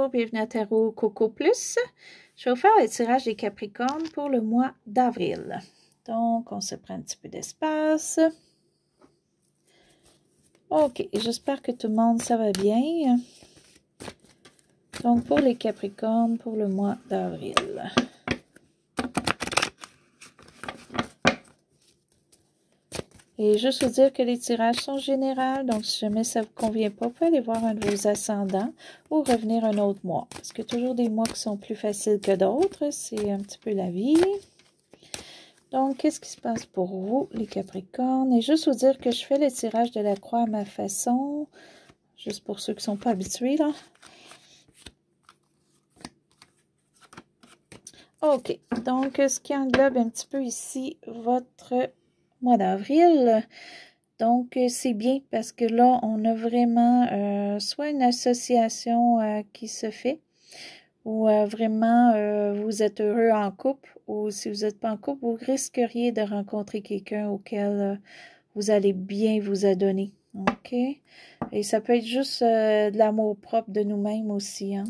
bonjour, bienvenue à Tarot Coco Plus. Je vais vous faire le tirage des Capricornes pour le mois d'avril. Donc, on se prend un petit peu d'espace. Ok, j'espère que tout le monde, ça va bien. Donc, pour les Capricornes, pour le mois d'avril. Et juste vous dire que les tirages sont généraux, donc si jamais ça ne vous convient pas, vous pouvez aller voir un de vos ascendants ou revenir un autre mois. Parce qu'il y a toujours des mois qui sont plus faciles que d'autres, c'est un petit peu la vie. Donc, qu'est-ce qui se passe pour vous, les Capricornes? Et juste vous dire que je fais le tirage de la croix à ma façon, juste pour ceux qui ne sont pas habitués, là. OK, donc ce qui englobe un petit peu ici votre mois d'avril. Donc, c'est bien parce que là, on a vraiment soit une association qui se fait ou vraiment vous êtes heureux en couple ou si vous n'êtes pas en couple, vous risqueriez de rencontrer quelqu'un auquel vous allez bien vous adonner. OK? Et ça peut être juste de l'amour propre de nous-mêmes aussi, hein?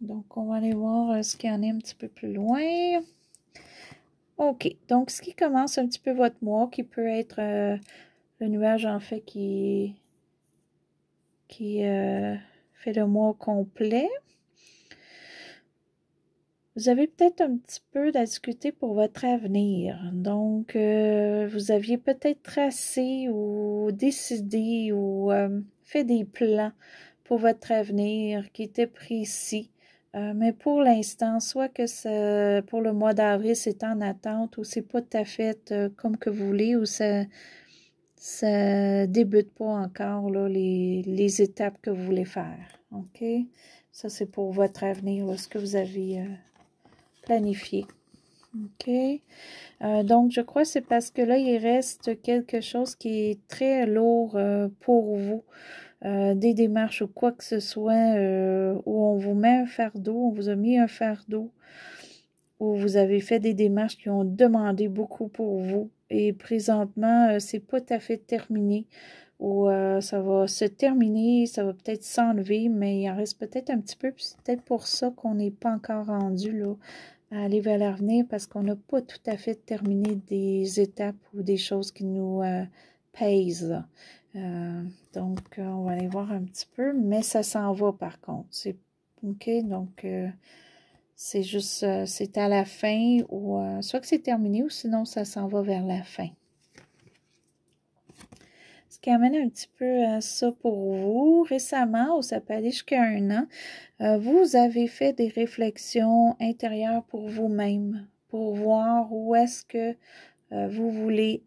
Donc, on va aller voir ce qu'il y en a un petit peu plus loin. OK. Donc, ce qui commence un petit peu votre mois, qui peut être le nuage, en fait, qui fait le mois complet. Vous avez peut-être un petit peu à discuter pour votre avenir. Donc, vous aviez peut-être tracé ou décidé ou fait des plans pour votre avenir qui étaient précis. Mais pour l'instant, soit que ça, pour le mois d'avril, c'est en attente ou c'est pas tout à fait comme que vous voulez ou ça débute pas encore là, les étapes que vous voulez faire. OK? Ça, c'est pour votre avenir, là, ce que vous avez planifié. OK? Donc, je crois que c'est parce que là, il reste quelque chose qui est très lourd pour vous. Des démarches ou quoi que ce soit où on vous met un fardeau, on vous a mis un fardeau, où vous avez fait des démarches qui ont demandé beaucoup pour vous. Et présentement, c'est pas tout à fait terminé. Ou ça va se terminer, ça va peut-être s'enlever, mais il en reste peut-être un petit peu. C'est peut-être pour ça qu'on n'est pas encore rendu là, à aller vers l'avenir, parce qu'on n'a pas tout à fait terminé des étapes ou des choses qui nous pèsent. Donc, on va aller voir un petit peu, mais ça s'en va par contre. C'est OK, donc c'est juste, c'est à la fin, ou soit que c'est terminé, ou sinon ça s'en va vers la fin. Ce qui amène un petit peu à ça pour vous. Récemment, ou ça peut aller jusqu'à 1 an, vous avez fait des réflexions intérieures pour vous-même, pour voir où est-ce que vous voulez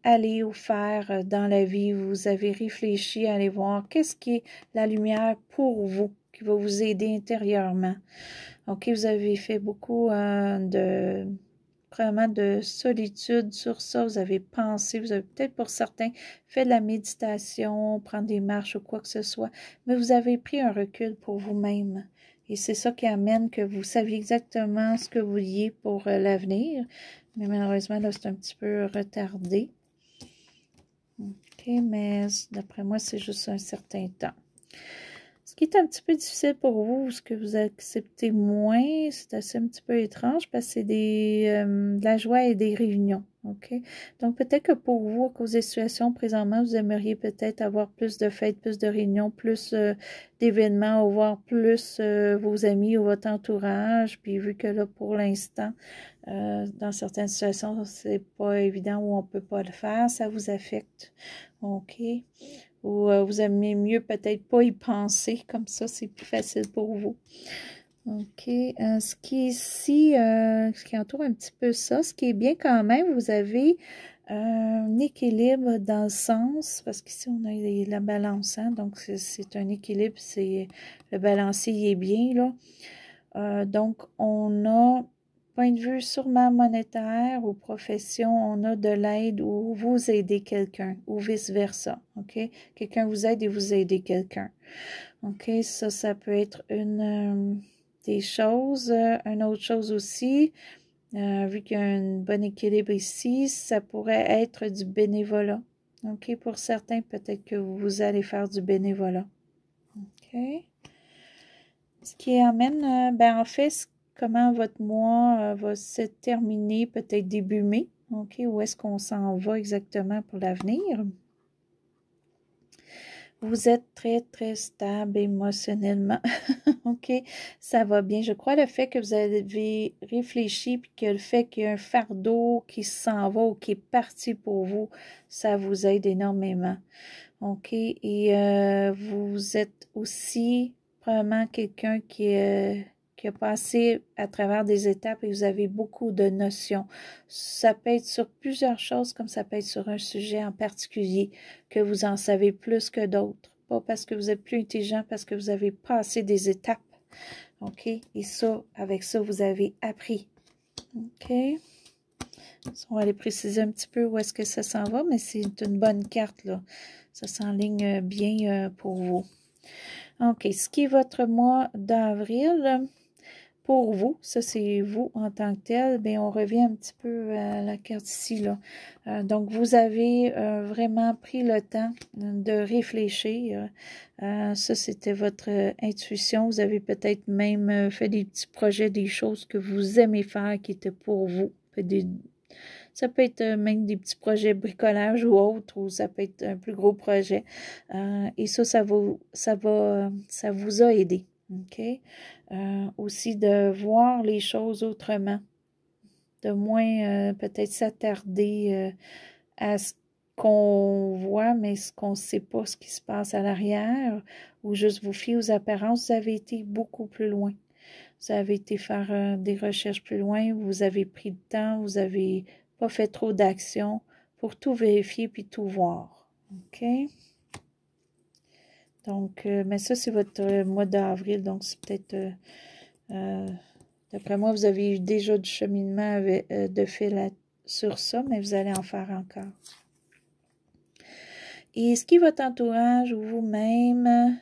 aller ou faire dans la vie. Vous avez réfléchi à aller voir qu'est-ce qui est la lumière pour vous, qui va vous aider intérieurement. OK, vous avez fait beaucoup vraiment de solitude sur ça. Vous avez pensé, vous avez peut-être pour certains fait de la méditation, prendre des marches ou quoi que ce soit, mais vous avez pris un recul pour vous-même. Et c'est ça qui amène que vous saviez exactement ce que vous vouliez pour l'avenir. Mais malheureusement, là, c'est un petit peu retardé. OK, mais d'après moi, c'est juste un certain temps. Ce qui est un petit peu difficile pour vous, ce que vous acceptez moins, c'est assez un petit peu étrange parce que c'est de la joie et des réunions. OK? Donc, peut-être que pour vous, à cause des situations présentement, vous aimeriez peut-être avoir plus de fêtes, plus de réunions, plus d'événements, ou voir plus vos amis ou votre entourage. Puis, vu que là, pour l'instant, dans certaines situations, c'est pas évident ou on peut pas le faire, ça vous affecte. OK? Ou vous aimez mieux peut-être pas y penser, comme ça, c'est plus facile pour vous. OK. Ce qui est ici, ce qui entoure un petit peu ça, ce qui est bien quand même, vous avez un équilibre dans le sens, parce qu'ici, on a la balance, hein, donc c'est un équilibre, c'est le balancier, il est bien, là. Donc, on a point de vue sûrement monétaire ou profession, on a de l'aide ou vous aidez quelqu'un ou vice-versa, OK? Quelqu'un vous aide et vous aidez quelqu'un. OK? Ça peut être une des choses. Une autre chose aussi, vu qu'il y a un bon équilibre ici, ça pourrait être du bénévolat. OK? Pour certains, peut-être que vous allez faire du bénévolat. OK? Ce qui amène, ben en fait, comment votre mois va se terminer, peut-être début mai, OK? Où est-ce qu'on s'en va exactement pour l'avenir? Vous êtes très, très stable émotionnellement. OK, ça va bien. Je crois le fait que vous avez réfléchi puis que le fait qu'il y a un fardeau qui s'en va ou qui est parti pour vous, ça vous aide énormément. OK, et vous êtes aussi probablement quelqu'un qui a passé à travers des étapes et vous avez beaucoup de notions. Ça peut être sur plusieurs choses comme ça peut être sur un sujet en particulier que vous en savez plus que d'autres. Pas parce que vous êtes plus intelligent, parce que vous avez passé des étapes. OK? Et ça, avec ça, vous avez appris. OK? On va aller préciser un petit peu où est-ce que ça s'en va, mais c'est une bonne carte, là. Ça s'enligne bien pour vous. OK. Ce qui est votre mois d'avril, pour vous, ça c'est vous en tant que tel, bien, on revient un petit peu à la carte ici, là. Donc, vous avez vraiment pris le temps de réfléchir. Ça, c'était votre intuition. Vous avez peut-être même fait des petits projets, des choses que vous aimez faire qui étaient pour vous. Ça peut être même des petits projets bricolage ou autre, ou ça peut être un plus gros projet. Et ça vous a aidé. OK? Aussi de voir les choses autrement, de moins peut-être s'attarder à ce qu'on voit, mais ce qu'on ne sait pas, ce qui se passe à l'arrière, ou juste vous fier aux apparences. Vous avez été beaucoup plus loin. Vous avez été faire des recherches plus loin, vous avez pris le temps, vous avez pas fait trop d'actions pour tout vérifier puis tout voir. OK? Donc, mais ça, c'est votre mois d'avril, donc c'est peut-être, d'après moi, vous avez eu déjà du cheminement de fait sur ça, mais vous allez en faire encore. Et ce qui est votre entourage ou vous-même,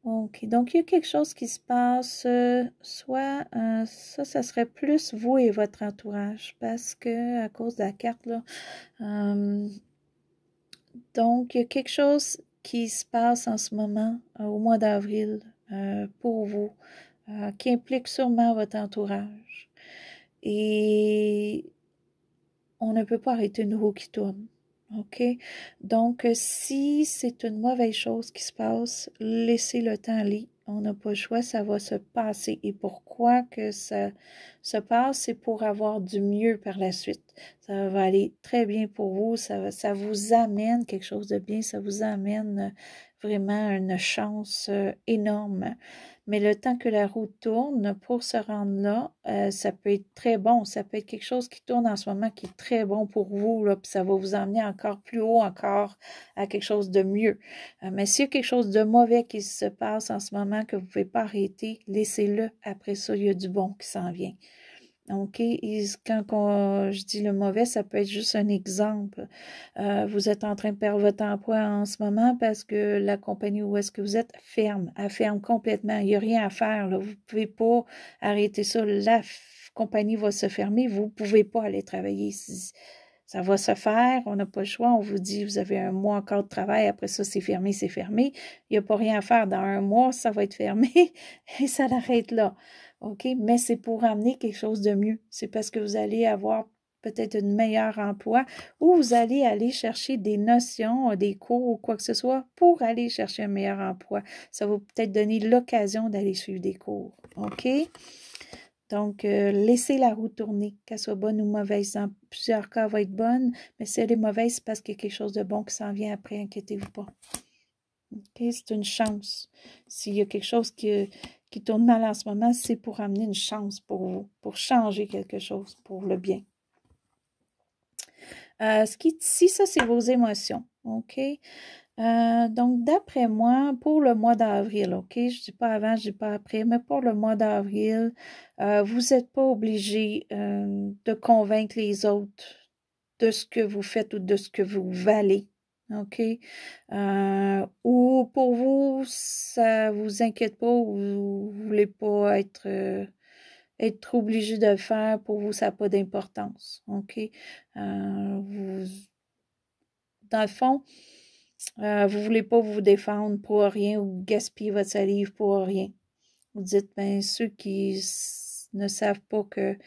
OK, donc il y a quelque chose qui se passe, soit ça serait plus vous et votre entourage, parce que à cause de la carte, là, donc il y a quelque chose qui se passe en ce moment, au mois d'avril, pour vous, qui implique sûrement votre entourage. Et on ne peut pas arrêter une roue qui tourne. OK? Donc, si c'est une mauvaise chose qui se passe, laissez le temps aller. On n'a pas le choix, ça va se passer. Et pourquoi que ça se passe? C'est pour avoir du mieux par la suite. Ça va aller très bien pour vous. Ça vous amène quelque chose de bien. Ça vous amène vraiment une chance énorme. Mais le temps que la roue tourne pour se rendre là, ça peut être très bon. Ça peut être quelque chose qui tourne en ce moment qui est très bon pour vous, là, puis ça va vous emmener encore plus haut, encore à quelque chose de mieux. Mais s'il y a quelque chose de mauvais qui se passe en ce moment que vous ne pouvez pas arrêter, laissez-le. Après ça, il y a du bon qui s'en vient. OK? Et quand je dis le mauvais, ça peut être juste un exemple. Vous êtes en train de perdre votre emploi en ce moment parce que la compagnie où est-ce que vous êtes ferme. Elle ferme complètement. Il n'y a rien à faire, là. Vous ne pouvez pas arrêter ça. La compagnie va se fermer. Vous ne pouvez pas aller travailler. Ça va se faire. On n'a pas le choix. On vous dit, vous avez un mois encore de travail. Après ça, c'est fermé, c'est fermé. Il n'y a pas rien à faire. Dans un mois, ça va être fermé et ça l'arrête là. OK? Mais c'est pour amener quelque chose de mieux. C'est parce que vous allez avoir peut-être un meilleur emploi ou vous allez aller chercher des notions, des cours ou quoi que ce soit pour aller chercher un meilleur emploi. Ça va peut-être donner l'occasion d'aller suivre des cours. OK? Donc, laissez la roue tourner, qu'elle soit bonne ou mauvaise. Dans plusieurs cas, elle va être bonne, mais si elle est mauvaise, c'est parce qu'il y a quelque chose de bon qui s'en vient après, inquiétez-vous pas. OK? C'est une chance. S'il y a quelque chose qui tourne mal en ce moment, c'est pour amener une chance pour vous, pour changer quelque chose pour le bien. Ce qui est ici, ça, c'est vos émotions. OK? Donc, d'après moi, pour le mois d'avril, OK? Je ne dis pas avant, je ne dis pas après, mais pour le mois d'avril, vous n'êtes pas obligé de convaincre les autres de ce que vous faites ou de ce que vous valez. OK? Ou pour vous, ça vous inquiète pas ou vous ne voulez pas être obligé de le faire. Pour vous, ça n'a pas d'importance. OK? Dans le fond, vous ne voulez pas vous défendre pour rien ou gaspiller votre salive pour rien. Vous dites, ben, ceux qui ne savent pas que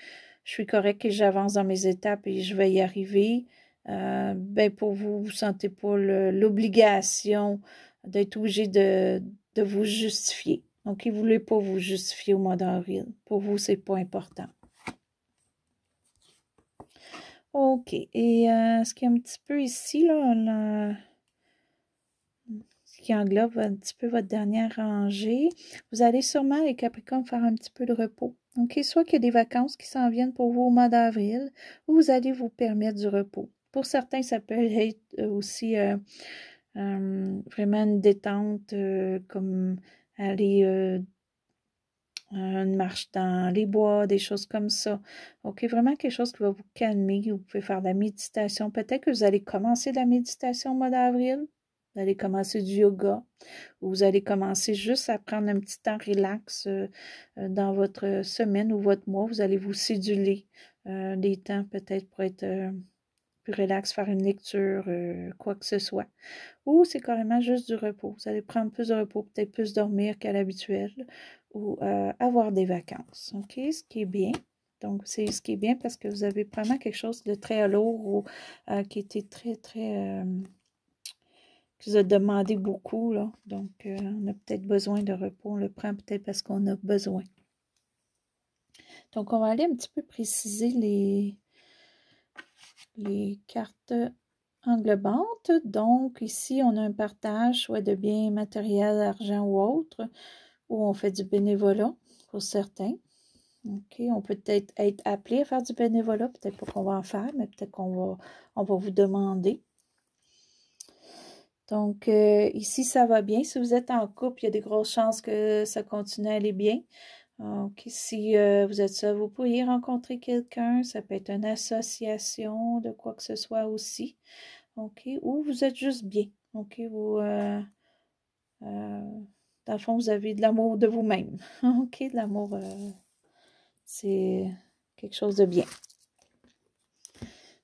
je suis correct et j'avance dans mes étapes et je vais y arriver, ben, pour vous, vous sentez pas l'obligation d'être obligé de vous justifier. Donc, vous ne voulez pas vous justifier au mois d'avril. Pour vous, c'est pas important. OK. Et ce qui est un petit peu ici, là, ce qui englobe un petit peu votre dernière rangée, vous allez sûrement, les Capricornes, faire un petit peu de repos. OK? Soit qu'il y a des vacances qui s'en viennent pour vous au mois d'avril, ou vous allez vous permettre du repos. Pour certains, ça peut être aussi vraiment une détente, comme aller une marche dans les bois, des choses comme ça. OK, vraiment quelque chose qui va vous calmer. Vous pouvez faire de la méditation. Peut-être que vous allez commencer de la méditation au mois d'avril. Vous allez commencer du yoga. Ou vous allez commencer juste à prendre un petit temps relax dans votre semaine ou votre mois. Vous allez vous céduler des temps peut-être pour être plus relax, faire une lecture, quoi que ce soit. Ou c'est carrément juste du repos. Vous allez prendre plus de repos, peut-être plus dormir qu'à l'habituel, ou avoir des vacances. OK? Ce qui est bien. Donc, c'est ce qui est bien parce que vous avez vraiment quelque chose de très lourd ou qui était très, très... qui vous a demandé beaucoup, là. Donc, on a peut-être besoin de repos. On le prend peut-être parce qu'on a besoin. Donc, on va aller un petit peu préciser les cartes englobantes. Donc, ici, on a un partage, soit de biens matériels, argent ou autre, où on fait du bénévolat pour certains. OK, on peut peut-être être appelé à faire du bénévolat, peut-être pas qu'on va en faire, mais peut-être qu'on va vous demander. Donc, ici, ça va bien. Si vous êtes en couple, il y a des grosses chances que ça continue à aller bien. Donc, si vous êtes seul, vous pourriez rencontrer quelqu'un. Ça peut être une association de quoi que ce soit aussi. OK, ou vous êtes juste bien. OK, vous, dans le fond, vous avez de l'amour de vous-même. OK, de l'amour, c'est quelque chose de bien.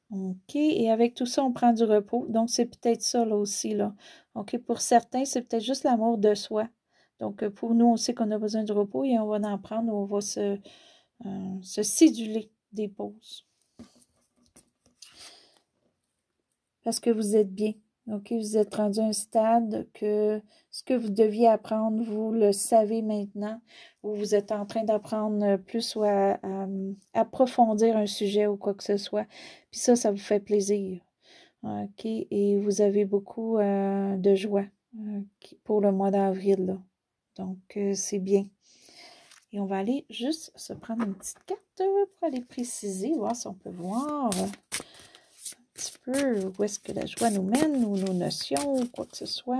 OK, et avec tout ça, on prend du repos. Donc, c'est peut-être ça, là aussi, là. OK, pour certains, c'est peut-être juste l'amour de soi. Donc, pour nous, on sait qu'on a besoin de repos et on va en prendre, on va se céduler des pauses. Parce que vous êtes bien. OK, vous êtes rendu à un stade que ce que vous deviez apprendre, vous le savez maintenant, ou vous êtes en train d'apprendre plus ou à approfondir un sujet ou quoi que ce soit. Puis ça vous fait plaisir. OK, et vous avez beaucoup de joie pour le mois d'avril. Donc, c'est bien. Et on va aller juste se prendre une petite carte pour aller préciser, voir si on peut voir un petit peu où est-ce que la joie nous mène, ou nos notions, ou quoi que ce soit.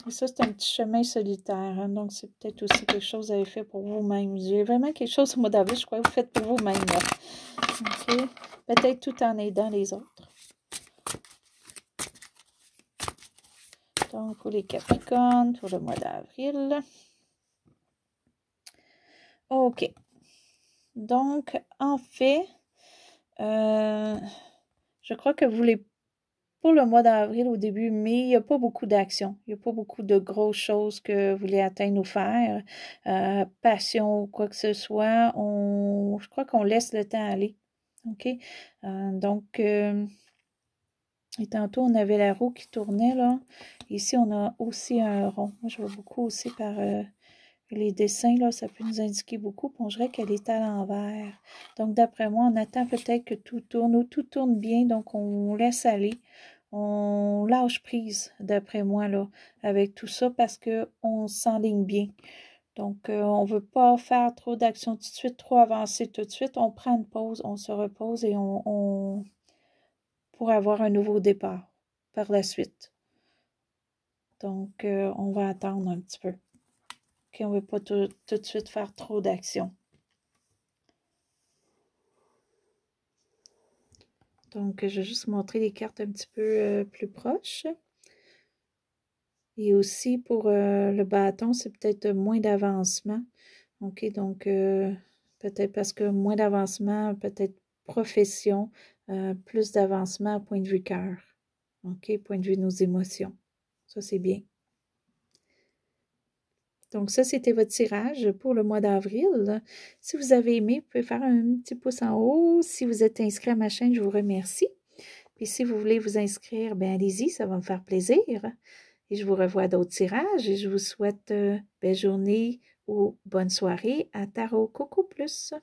Et ça, c'est un petit chemin solitaire. Hein, donc, c'est peut-être aussi quelque chose que vous avez fait pour vous-même. J'ai vraiment quelque chose au mois d'avril, je crois que vous faites pour vous-même. OK? Peut-être tout en aidant les autres. Donc, pour les Capricornes, pour le mois d'avril. OK. Donc, en fait, je crois que pour le mois d'avril, au début mai, il n'y a pas beaucoup d'actions. Il n'y a pas beaucoup de grosses choses que vous voulez atteindre ou faire. Passion ou quoi que ce soit. Je crois qu'on laisse le temps aller. OK? Donc, et tantôt, on avait la roue qui tournait, là. Ici, on a aussi un rond. Moi, je vois beaucoup aussi par les dessins, là, ça peut nous indiquer beaucoup. On dirait qu'elle est à l'envers. Donc, d'après moi, on attend peut-être que tout tourne ou tout tourne bien. Donc, on laisse aller. On lâche prise, d'après moi, là, avec tout ça parce qu'on s'enligne bien. Donc, on ne veut pas faire trop d'actions tout de suite, trop avancer tout de suite. On prend une pause, on se repose et on pour avoir un nouveau départ par la suite. Donc, on va attendre un petit peu. OK, on ne veut pas tout de suite faire trop d'actions. Donc, je vais juste montrer les cartes un petit peu plus proches. Et aussi, pour le bâton, c'est peut-être moins d'avancement. OK, donc, peut-être parce que moins d'avancement, peut-être profession, plus d'avancement à point de vue cœur. OK, point de vue de nos émotions. Ça, c'est bien. Donc, ça, c'était votre tirage pour le mois d'avril. Si vous avez aimé, vous pouvez faire un petit pouce en haut. Si vous êtes inscrit à ma chaîne, je vous remercie. Puis si vous voulez vous inscrire, bien allez-y, ça va me faire plaisir. Et je vous revois à d'autres tirages et je vous souhaite belle journée ou bonne soirée à Tarot Coco Plus.